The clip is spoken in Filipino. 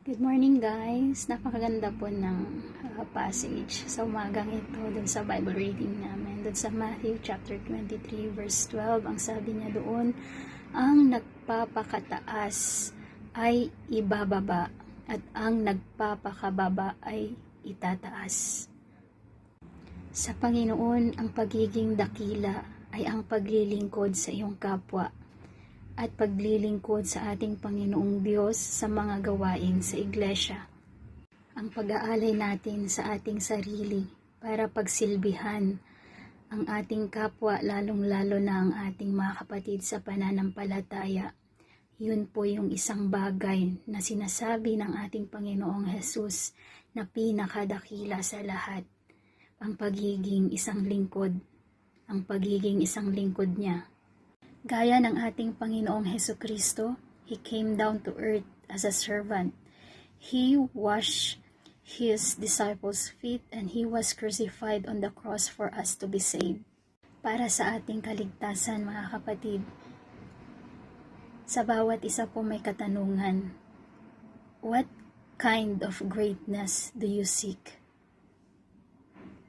Good morning guys! Napakaganda po ng passage sa umagang ito dun sa Bible reading namin. Dun sa Matthew chapter 23 verse 12, ang sabi niya doon, ang nagpapakataas ay ibababa at ang nagpapakababa ay itataas. Sa Panginoon, ang pagiging dakila ay ang paglilingkod sa iyong kapwa at paglilingkod sa ating Panginoong Diyos sa mga gawain sa iglesia. Ang pag-aalay natin sa ating sarili para pagsilbihan ang ating kapwa, lalong-lalo na ang ating mga kapatid sa pananampalataya. Yun po yung isang bagay na sinasabi ng ating Panginoong Hesus na pinakadakila sa lahat. Ang pagiging isang lingkod, ang pagiging isang lingkod niya. Gaya ng ating Panginoong Hesukristo, He came down to earth as a servant. He washed His disciples' feet and He was crucified on the cross for us to be saved. Para sa ating kaligtasan, mga kapatid, sa bawat isa po may katanungan, what kind of greatness do you seek?